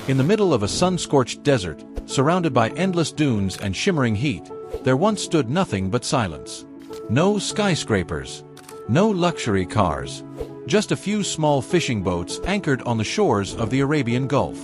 In the middle of a sun-scorched desert, surrounded by endless dunes and shimmering heat, there once stood nothing but silence. No skyscrapers. No luxury cars. Just a few small fishing boats anchored on the shores of the Arabian Gulf.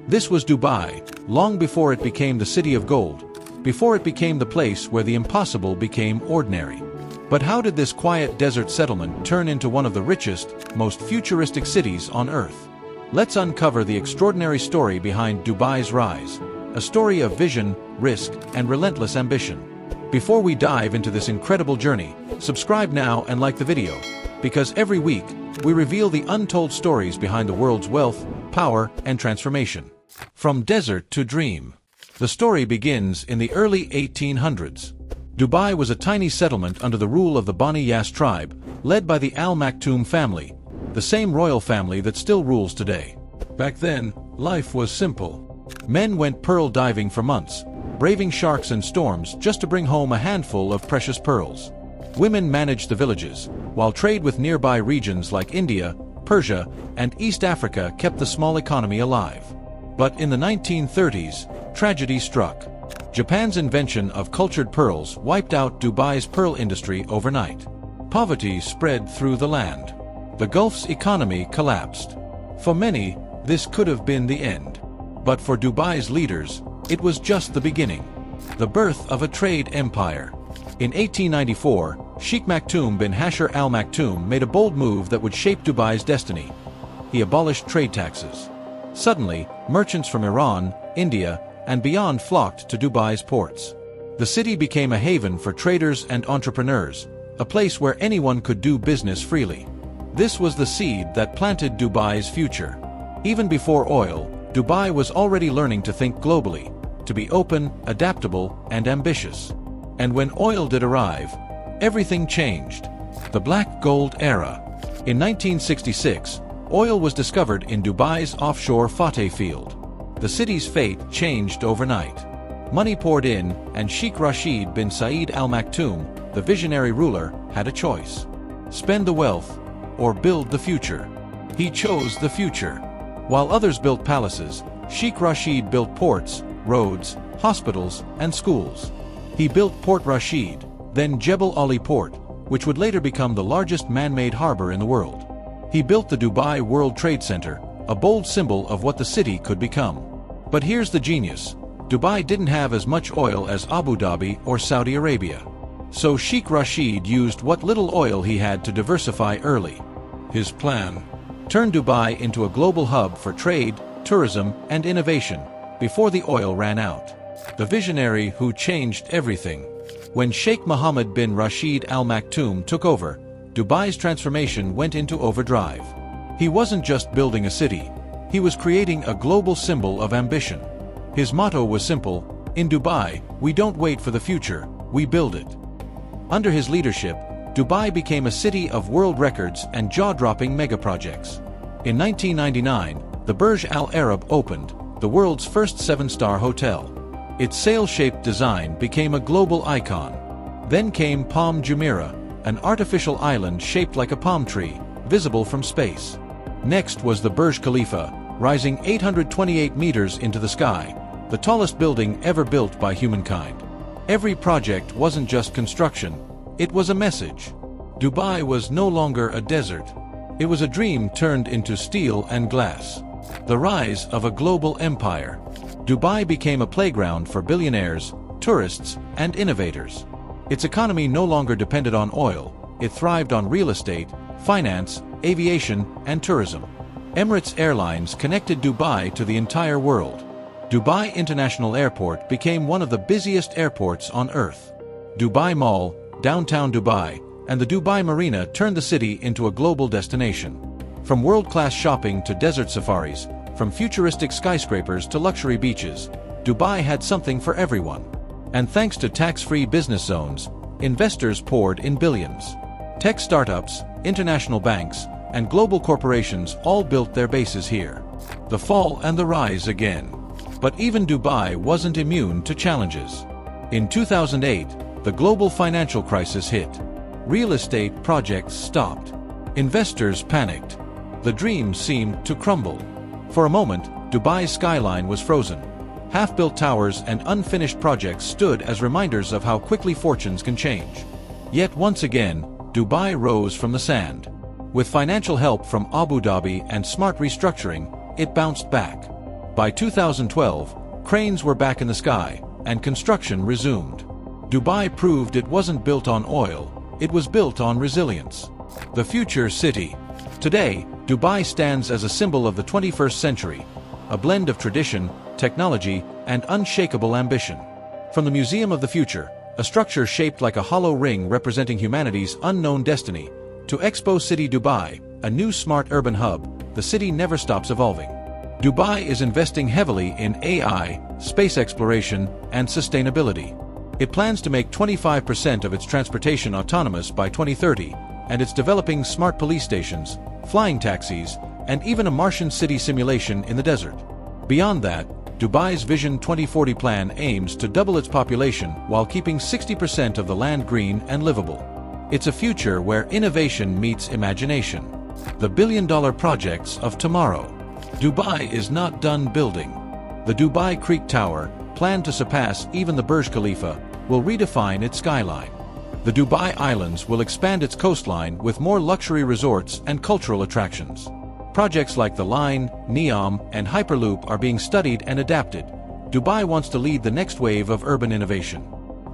This was Dubai, long before it became the city of gold, before it became the place where the impossible became ordinary. But how did this quiet desert settlement turn into one of the richest, most futuristic cities on Earth? Let's uncover the extraordinary story behind Dubai's rise, a story of vision, risk, and relentless ambition. Before we dive into this incredible journey, subscribe now and like the video, because every week, we reveal the untold stories behind the world's wealth, power, and transformation. From desert to dream. The story begins in the early 1800s. Dubai was a tiny settlement under the rule of the Bani Yas tribe, led by the Al Maktoum family, the same royal family that still rules today. Back then, life was simple. Men went pearl diving for months, braving sharks and storms just to bring home a handful of precious pearls. Women managed the villages, while trade with nearby regions like India, Persia, and East Africa kept the small economy alive. But in the 1930s, tragedy struck. Japan's invention of cultured pearls wiped out Dubai's pearl industry overnight. Poverty spread through the land. The Gulf's economy collapsed. For many, this could have been the end. But for Dubai's leaders, it was just the beginning. The birth of a trade empire. In 1894, Sheikh Maktoum bin Hashir Al Maktoum made a bold move that would shape Dubai's destiny. He abolished trade taxes. Suddenly, merchants from Iran, India, and beyond flocked to Dubai's ports. The city became a haven for traders and entrepreneurs, a place where anyone could do business freely. This was the seed that planted Dubai's future. Even before oil, Dubai was already learning to think globally, to be open, adaptable, and ambitious. And when oil did arrive, everything changed. The Black Gold Era. In 1966, oil was discovered in Dubai's offshore Fateh field. The city's fate changed overnight. Money poured in, and Sheikh Rashid bin Saeed Al Maktoum, the visionary ruler, had a choice. Spend the wealth, or build the future. He chose the future. While others built palaces, Sheikh Rashid built ports, roads, hospitals, and schools. He built Port Rashid, then Jebel Ali Port, which would later become the largest man-made harbor in the world. He built the Dubai World Trade Center, a bold symbol of what the city could become. But here's the genius. Dubai didn't have as much oil as Abu Dhabi or Saudi Arabia. So Sheikh Rashid used what little oil he had to diversify early. His plan: turn Dubai into a global hub for trade, tourism, and innovation, before the oil ran out. The visionary who changed everything. When Sheikh Mohammed bin Rashid Al Maktoum took over, Dubai's transformation went into overdrive. He wasn't just building a city, he was creating a global symbol of ambition. His motto was simple: in Dubai, we don't wait for the future, we build it. Under his leadership, Dubai became a city of world records and jaw-dropping megaprojects. In 1999, the Burj Al Arab opened, the world's first 7-star hotel. Its sail-shaped design became a global icon. Then came Palm Jumeirah, an artificial island shaped like a palm tree, visible from space. Next was the Burj Khalifa, rising 828 meters into the sky, the tallest building ever built by humankind. Every project wasn't just construction, it was a message. Dubai was no longer a desert. It was a dream turned into steel and glass. The rise of a global empire. Dubai became a playground for billionaires, tourists, and innovators. Its economy no longer depended on oil, it thrived on real estate, finance, aviation, and tourism. Emirates Airlines connected Dubai to the entire world. Dubai International Airport became one of the busiest airports on Earth. Dubai Mall, downtown Dubai, and the Dubai Marina turned the city into a global destination. From world-class shopping to desert safaris, from futuristic skyscrapers to luxury beaches, Dubai had something for everyone. And thanks to tax-free business zones, investors poured in billions. Tech startups, international banks, and global corporations all built their bases here. The fall and the rise again. But even Dubai wasn't immune to challenges. In 2008, the global financial crisis hit. Real estate projects stopped. Investors panicked. The dream seemed to crumble. For a moment, Dubai's skyline was frozen. Half-built towers and unfinished projects stood as reminders of how quickly fortunes can change. Yet once again, Dubai rose from the sand. With financial help from Abu Dhabi and smart restructuring, it bounced back. By 2012, cranes were back in the sky, and construction resumed. Dubai proved it wasn't built on oil, it was built on resilience. The future city. Today, Dubai stands as a symbol of the 21st century, a blend of tradition, technology, and unshakable ambition. From the Museum of the Future, a structure shaped like a hollow ring representing humanity's unknown destiny, to Expo City Dubai, a new smart urban hub, the city never stops evolving. Dubai is investing heavily in AI, space exploration, and sustainability. It plans to make 25% of its transportation autonomous by 2030, and it's developing smart police stations, flying taxis, and even a Martian city simulation in the desert. Beyond that, Dubai's Vision 2040 plan aims to double its population while keeping 60% of the land green and livable. It's a future where innovation meets imagination. The billion-dollar projects of tomorrow. Dubai is not done building. The Dubai Creek Tower, planned to surpass even the Burj Khalifa, will redefine its skyline. The Dubai Islands will expand its coastline with more luxury resorts and cultural attractions. Projects like the Line, Neom, and Hyperloop are being studied and adapted. Dubai wants to lead the next wave of urban innovation.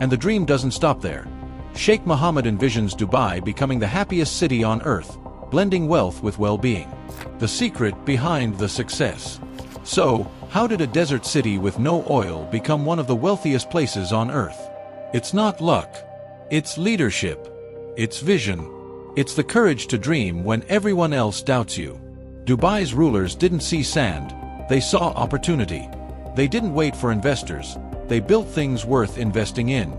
And the dream doesn't stop there. Sheikh Mohammed envisions Dubai becoming the happiest city on earth, blending wealth with well-being. The secret behind the success. So, how did a desert city with no oil become one of the wealthiest places on earth? It's not luck. It's leadership. It's vision. It's the courage to dream when everyone else doubts you. Dubai's rulers didn't see sand, they saw opportunity. They didn't wait for investors, they built things worth investing in.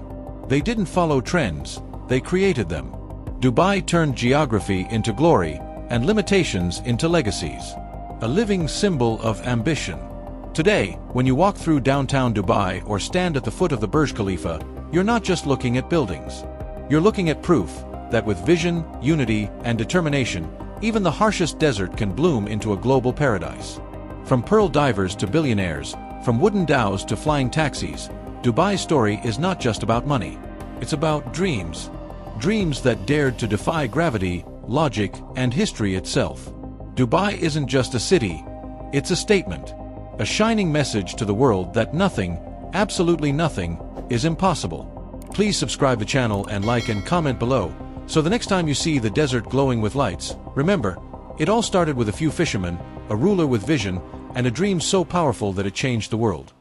They didn't follow trends, they created them. Dubai turned geography into glory and limitations into legacies. A living symbol of ambition. Today, when you walk through downtown Dubai or stand at the foot of the Burj Khalifa, you're not just looking at buildings. You're looking at proof that with vision, unity, and determination, even the harshest desert can bloom into a global paradise. From pearl divers to billionaires, from wooden dhows to flying taxis, Dubai's story is not just about money. It's about dreams. Dreams that dared to defy gravity, logic, and history itself. Dubai isn't just a city, it's a statement. A shining message to the world that nothing, absolutely nothing, is impossible. Please subscribe the channel and like and comment below, so the next time you see the desert glowing with lights, remember, it all started with a few fishermen, a ruler with vision, and a dream so powerful that it changed the world.